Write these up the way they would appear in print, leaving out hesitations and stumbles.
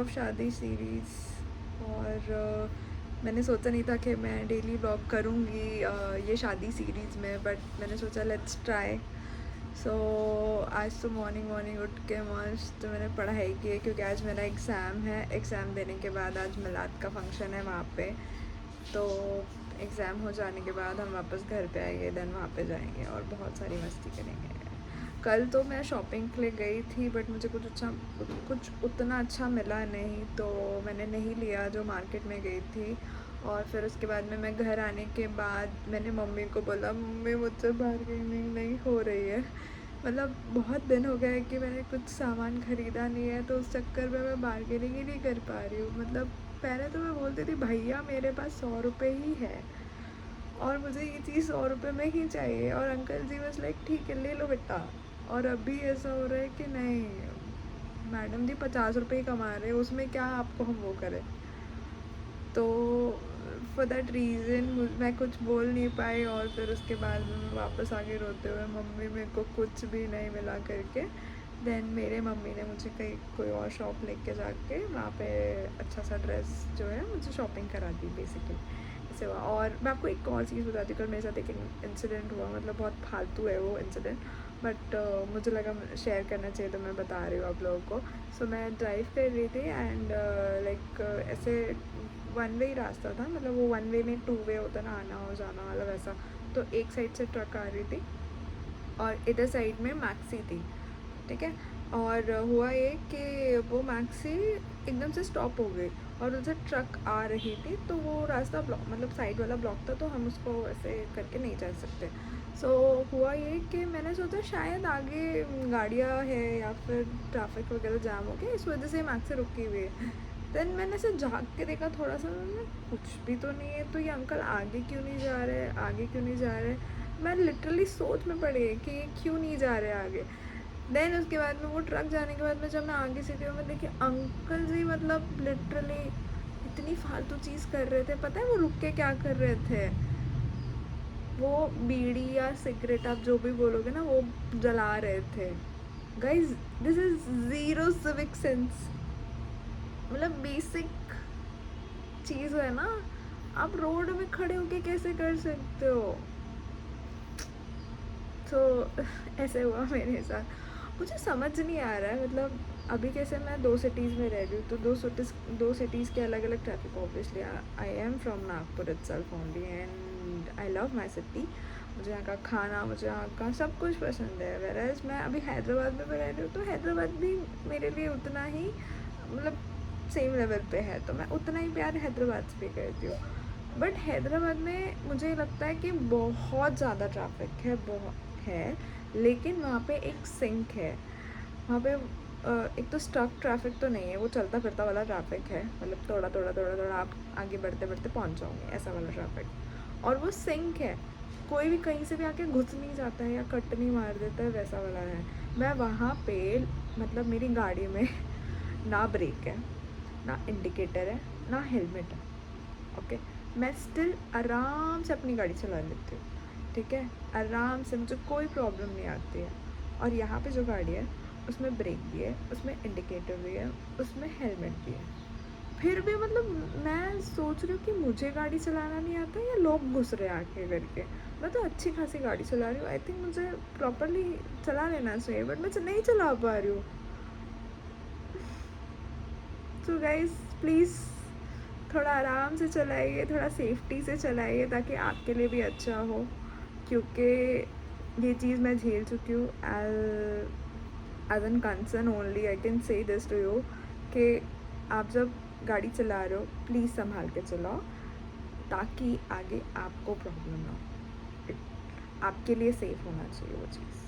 Of शादी series. और मैंने सोचा नहीं था कि मैं डेली व्लॉग करूँगी ये शादी सीरीज़ में, बट मैंने सोचा लेट्स ट्राई। सो आज तो मॉर्निंग उठ के मस्त मैंने पढ़ाई की है, क्योंकि आज मेरा एग्ज़ाम है। एग्ज़ाम देने के बाद आज मिलाद का फंक्शन है वहाँ पे, तो एग्ज़ाम हो जाने के बाद हम वापस घर पे आएंगे, देन वहाँ पे जाएंगे और बहुत सारी मस्ती करेंगे। कल तो मैं शॉपिंग के लिए गई थी, बट मुझे कुछ उतना अच्छा मिला नहीं, तो मैंने नहीं लिया जो मार्केट में गई थी। और फिर उसके बाद में मैं घर आने के बाद मैंने मम्मी को बोला, मम्मी मुझसे बार्गेनिंग नहीं हो रही है। मतलब बहुत दिन हो गए कि मैंने कुछ सामान ख़रीदा नहीं है, तो उस चक्कर में मैं बार्गेनिंग ही नहीं कर पा रही हूँ। मतलब पहले तो मैं बोलती थी भैया मेरे पास 100 रुपये ही है और मुझे ये चीज़ 100 रुपये में ही चाहिए, और अंकल जी बस लाइक ठीक है ले लो बेटा। और अभी ऐसा हो रहा है कि नहीं, मैडम जी 50 रुपये ही कमा रहे हैं, उसमें क्या आपको हम वो करें। तो फॉर दैट रीज़न मैं कुछ बोल नहीं पाई, और फिर उसके बाद मैं वापस आके रोते हुए, मम्मी मेरे को कुछ भी नहीं मिला करके। देन मेरे मम्मी ने मुझे कोई और शॉप लेके जाके वहाँ पे अच्छा सा ड्रेस जो है मुझे शॉपिंग करा दी बेसिकली। ऐसे हुआ। और मैं आपको एक और चीज़ बताती हूँ, कल मेरे साथ एक इंसिडेंट हुआ, मतलब बहुत फालतू है वो इंसिडेंट, बट मुझे लगा शेयर करना चाहिए, तो मैं बता रही हूँ आप लोगों को। सो मैं ड्राइव कर रही थी एंड लाइक ऐसे वन वे ही रास्ता था, मतलब वो वन वे में 2 वे होता ना, आना और जाना वाला वैसा। तो एक साइड से ट्रक आ रही थी और इधर साइड में मैक्सी थी, ठीक है। और हुआ ये कि वो मैक्सी एकदम से स्टॉप हो गई और उधर ट्रक आ रही थी, तो वो रास्ता ब्लॉक, मतलब साइड वाला ब्लॉक था, तो हम उसको ऐसे करके नहीं जा सकते। सो हुआ ये कि मैंने सोचा शायद आगे गाड़ियाँ है या फिर ट्रैफिक वगैरह जाम हो गया, इस वजह से मैक्सी रुकी हुई है। देन मैंने ऐसे झाँक के देखा थोड़ा सा, मैंने कुछ भी तो नहीं है, तो ये अंकल आगे क्यों नहीं जा रहे, आगे क्यों नहीं जा रहे। मैं लिटरली सोच में पड़ी कि ये क्यों नहीं जा रहे आगे। देन उसके बाद में वो ट्रक जाने के बाद में जब मैं आगे से गई, मैं देखी अंकल जी मतलब लिटरली इतनी फालतू चीज़ कर रहे थे। पता है वो रुक के क्या कर रहे थे, वो बीड़ी या सिगरेट आप जो भी बोलोगे ना, वो जला रहे थे। Guys this is zero civic sense. मतलब बेसिक चीज़ है ना, आप रोड में खड़े होके कैसे कर सकते हो। तो ऐसे हुआ मेरे साथ, मुझे समझ नहीं आ रहा है। मतलब अभी कैसे मैं 2 सिटीज़ में रह रही हूँ, तो 2 सिटीज़ के अलग अलग traffic. Obviously I am from Nagpur itself only and I love my city. मुझे यहाँ का खाना, मुझे यहाँ का सब कुछ पसंद है। वेराज मैं अभी हैदराबाद में रह रही हूँ, तो हैदराबाद भी मेरे लिए उतना ही मतलब सेम लेवल पे है, तो मैं उतना ही प्यार हैदराबाद से भी करती हूँ। बट हैदराबाद में मुझे लगता है कि बहुत ज़्यादा ट्रैफिक है, बहुत है। लेकिन वहाँ पे एक सिंक है, वहाँ पे एक तो स्टक ट्रैफिक तो नहीं है, वो चलता फिरता वाला ट्रैफिक है, मतलब थोड़ा आप आगे बढ़ते बढ़ते पहुँच जाओगे, ऐसा वाला ट्रैफिक। और वो सिंक है, कोई भी कहीं से भी आके घुस नहीं जाता है या कट नहीं मार देता है, वैसा वाला है। मैं वहाँ पे मतलब मेरी गाड़ी में ना ब्रेक है, ना इंडिकेटर है, ना हेलमेट है, ओके। मैं स्टिल आराम से अपनी गाड़ी चला लेती हूँ, ठीक है, आराम से, मुझे कोई प्रॉब्लम नहीं आती है। और यहाँ पे जो गाड़ी है उसमें ब्रेक भी है, उसमें इंडिकेटर भी है, उसमें हेलमेट भी है। फिर भी मतलब मैं सोच रही हूँ कि मुझे गाड़ी चलाना नहीं आता या लोग घुस रहे आके करके। मैं तो अच्छी खासी गाड़ी चला रही हूँ, आई थिंक मुझे प्रॉपरली चला लेना चाहिए, बट मैं नहीं चला पा रही हूँ। सो गाइज प्लीज़ थोड़ा आराम से चलाइए, थोड़ा सेफ्टी से चलाइए, ताकि आपके लिए भी अच्छा हो। क्योंकि ये चीज़ मैं झेल चुकी हूँ। As an concern only I can say this to you कि आप जब गाड़ी चला रहे हो प्लीज़ संभाल के चलाओ, ताकि आगे आपको प्रॉब्लम ना हो। आपके लिए सेफ होना चाहिए वो चीज़।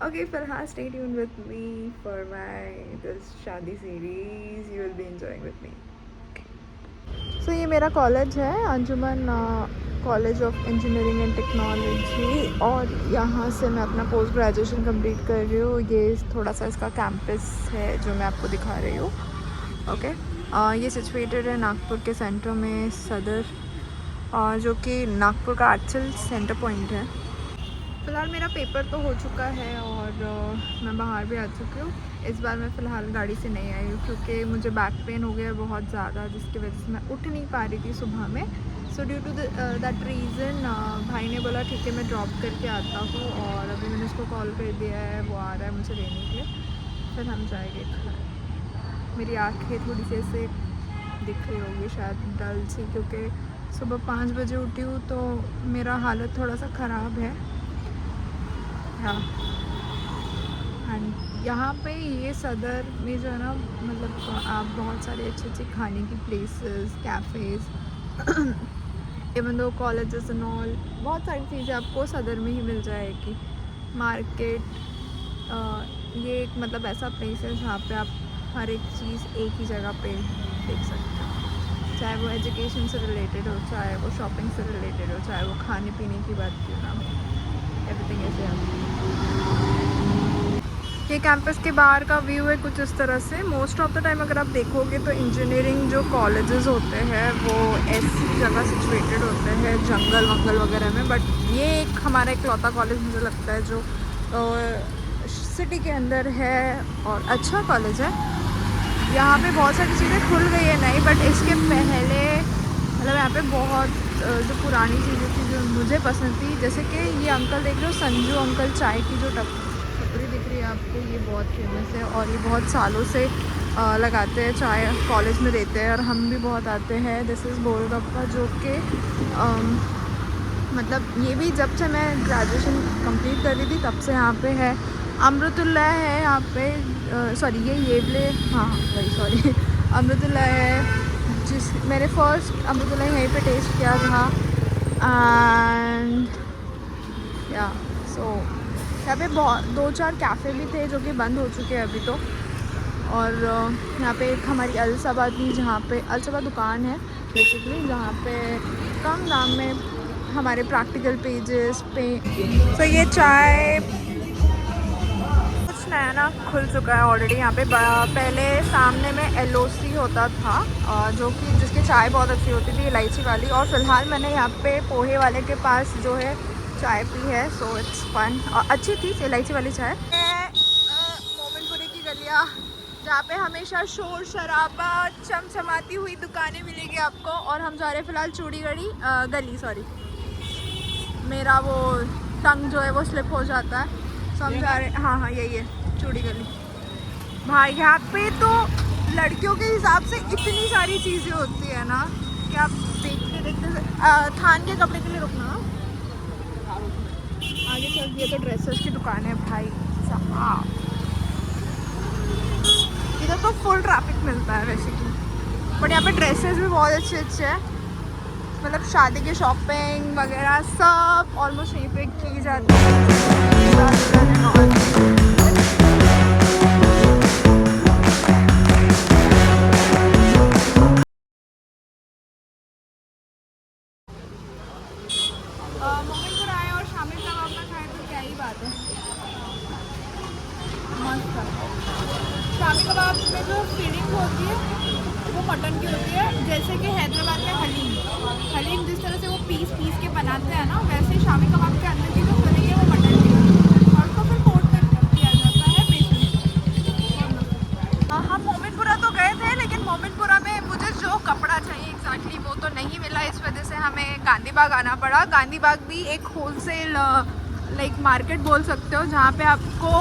ओके, फिलहाल stay tuned with me for my this शादी series, you will be enjoying with me. So ये मेरा कॉलेज है, Anjuman college of engineering and technology, और यहाँ से मैं अपना पोस्ट ग्रेजुएशन कंप्लीट कर रही हूँ। ये थोड़ा सा इसका कैंपस है जो मैं आपको दिखा रही हूँ, ओके। ये सिचुएटेड है नागपुर के सेंटर में, सदर, जो कि नागपुर का एक्चुअल सेंटर पॉइंट है। फ़िलहाल मेरा पेपर तो हो चुका है और मैं मैं बाहर भी आ चुकी हूँ। इस बार मैं फ़िलहाल गाड़ी से नहीं आई हूँ क्योंकि मुझे बैक पेन हो गया बहुत ज़्यादा, जिसकी वजह से मैं उठ नहीं पा रही थी सुबह में। So due to that reason भाई ने बोला ठीक है मैं ड्रॉप करके आता हूँ, और अभी मैंने उसको कॉल कर दिया है, वो आ रहा है मुझे लेने के लिए, फिर हम जाएंगे घर। मेरी आँखें थोड़ी सी ऐसे दिख रही होगी शायद डल सी, क्योंकि सुबह 5 बजे उठी हूँ तो मेरा हालत थोड़ा सा ख़राब है। हाँ, एंड यहाँ पे ये सदर में जो है ना, मतलब आप बहुत सारे अच्छे अच्छे खाने की places, cafes, even though colleges and all, बहुत सारी चीज़ें आपको सदर में ही मिल जाएगी। मार्केट, ये एक मतलब ऐसा प्लेस है जहाँ पे आप हर एक चीज़ एक ही जगह पे देख सकते हो, चाहे वो एजुकेशन से रिलेटेड हो, चाहे वो शॉपिंग से रिलेटेड हो, चाहे वो खाने पीने की बात क्यों ना हो, एवरीथिंग ऐसे है। ये कैंपस के बाहर का व्यू है कुछ इस तरह से। मोस्ट ऑफ द टाइम अगर आप देखोगे तो इंजीनियरिंग जो कॉलेजेस होते हैं वो ऐसी जगह सिचुएटेड होते हैं जंगल वंगल वगैरह में, बट ये एक हमारा इकलौता कॉलेज मुझे लगता है जो सिटी के अंदर है, और अच्छा कॉलेज है। यहाँ पे बहुत सारी चीज़ें खुल गई है नई, बट इसके पहले मतलब यहाँ पे बहुत जो पुरानी चीज़ें थी जो मुझे पसंद थी, जैसे कि ये अंकल देख रहे हो, संजू अंकल चाय की जो टपरी दिख रही है आपको, ये बहुत फेमस है और ये बहुत सालों से लगाते हैं, चाय कॉलेज में देते हैं और हम भी बहुत आते हैं। दिस इज़ गोलगप्पा, जो कि मतलब ये भी जब से मैं ग्रेजुएशन कंप्लीट कर रही थी तब से यहाँ पे है। अमृतुल्ला है यहाँ पे, सॉरी ये येवले, हाँ वही, सॉरी अमृतुल्ला है, जिस मैंने फर्स्ट अमृतुल्ला यहीं पे टेस्ट किया था। एंड या सो यहाँ पे बहुत 2-4 कैफ़े भी थे जो कि बंद हो चुके हैं अभी तो, और यहाँ पे एक हमारी अलसबा थी, जहाँ पे अलसबा दुकान है बेसिकली, जहाँ पे कम दाम में हमारे प्रैक्टिकल पेजेस पे। तो ये चाय कुछ नया ना खुल चुका है ऑलरेडी यहाँ पे। पहले सामने में LOC होता था, जो कि जिसकी चाय बहुत अच्छी होती थी, इलायची वाली, और फिलहाल मैंने यहाँ पे पोहे वाले के पास जो है चाय पी है, सो इट्स फन, और अच्छी थी इलायची वाली चाय। मोमिनपुरी की गलियाँ, जहाँ पे हमेशा शोर शराबा, चमचमाती हुई दुकानें मिलेगी आपको, और हम जा रहे हैं फिलहाल चूड़ीगढ़ी गली, सॉरी मेरा वो टंग जो है वो स्लिप हो जाता है, सो हम जा रहे हैं, हाँ यही है चूड़ी गली। भाई यहाँ पे तो लड़कियों के हिसाब से इतनी सारी चीज़ें होती है ना कि आप देखते देखते थान के कपड़े के लिए रुकना, आगे चल दिया तो ड्रेसेस की दुकान है भाई साहब। इधर तो फुल ट्रैफिक मिलता है वैसे कि, बट यहाँ पे ड्रेसेस भी बहुत अच्छे अच्छे हैं, मतलब शादी की शॉपिंग वगैरह सब ऑलमोस्ट यहीं पे की जाती है। मोमिनपुर आए और शामिल कबाब ना खाए तो क्या ही बात है, मस्त है। शामी कबाब में जो फीलिंग होती है वो मटन की होती है, जैसे कि हैदराबाद में हलीम जिस तरह से वो पीस के बनाते हैं ना, वैसे ही शामी कबाब के अंदर की जो फीलिंग है वो मटन की होती है, और उसको फिर कोट कर दिया जाता है बेसन से। हम मोमिनपुरा तो गए थे, लेकिन मोमिनपुरा में मुझे जो कपड़ा चाहिए एग्जैक्टली वो तो नहीं मिला, इस वजह से हमें गांधी बाग आना पड़ा। गांधी बाग भी एक होलसेल लाइक मार्केट बोल सकते हो, जहाँ पे आपको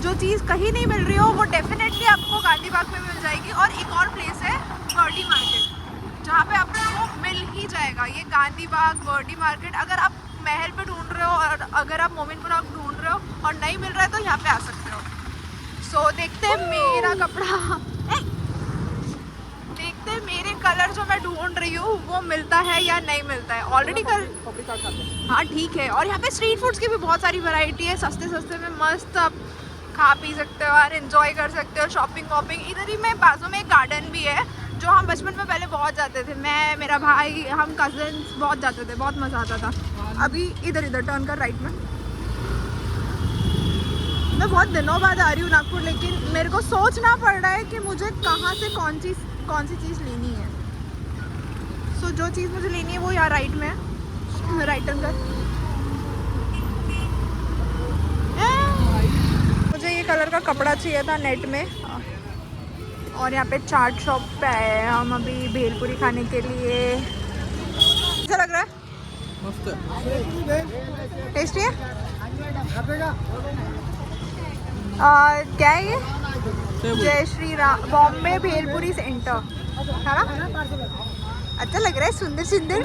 जो चीज़ कहीं नहीं मिल रही हो वो डेफिनेटली आपको गांधी बाग में मिल जाएगी। और एक और प्लेस है बर्डी मार्केट, जहाँ पे आपको मिल ही जाएगा। ये गांधी बाग, बर्डी मार्केट, अगर आप महल पे ढूंढ रहे हो और अगर आप मोमिनपुरा ढूंढ रहे हो और नहीं मिल रहा है तो यहाँ पे आ सकते हो। सो देखते हैं मेरा कपड़ा देखते हैं मेरे कलर जो मैं ढूंढ रही हूँ वो मिलता है या नहीं मिलता है। ऑलरेडी हाँ ठीक है, और यहाँ पे स्ट्रीट फूड्स की भी बहुत सारी वैरायटी है, सस्ते में मस्त आप खा पी सकते हो और एंजॉय कर सकते हो, शॉपिंग वॉपिंग। इधर ही में बाजू में एक गार्डन भी है जो हम बचपन में पहले बहुत जाते थे, मैं, मेरा भाई, हम कजन्स बहुत जाते थे, बहुत मज़ा आता था। अभी इधर टर्न कर राइट में। मैं बहुत दिनों बाद आ रही हूँ नागपुर, लेकिन मेरे को सोचना पड़ रहा है कि मुझे कहाँ से कौन सी चीज़ लेनी है। सो जो चीज़ मुझे लेनी है वो यहाँ राइट में है, राइट टर्न कर। मुझे ये कलर का कपड़ा चाहिए था नेट में। और यहाँ पे चाट शॉप पे आए हैं हम अभी भेलपुरी खाने के लिए। कैसा लग रहा है? मस्त टेस्टी है। क्या है ये? जय श्री राम बॉम्बे भेलपुरी सेंटर है ना? अच्छा लग रहा है, सुंदर सुंदर।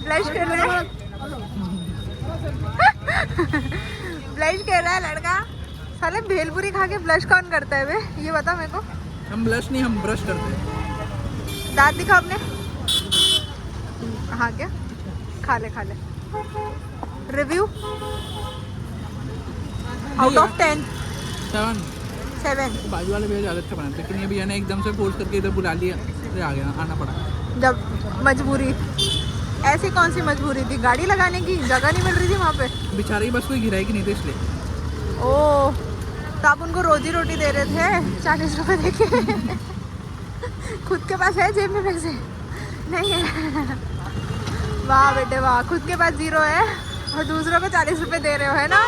ब्लश कर रहा है ब्लश कर रहा है लड़का। साले भेलपुरी खा के ब्लश कौन करता है बे? ये बता मेरे को। हम ब्लश नहीं, हम ब्रश करते हैं। दांत दिखा अपने। हाँ क्या? खा ले खा ले। Review out of 10। 7। बाजू वाले भैया ज़्यादा अच्छा बनाते, लेकिन ये भैया ने एकदम से फोर्स करके इधर बुला लिया, इधर आ गया, आना पड़ा। जब मजबूरी, ऐसी कौन सी मजबूरी थी? गाड़ी लगाने की जगह नहीं मिल रही थी वहाँ पे। बेचारी बस कोई गिराएगी नहीं थी इसलिए। ओह, तो आप उनको रोजी रोटी दे रहे थे 40 रुपए दे के। खुद के पास है जेब में पैसे नहीं है? वाह बेटे वाह, खुद के पास 0 है और दूसरों को 40 रुपए दे रहे हो, है ना?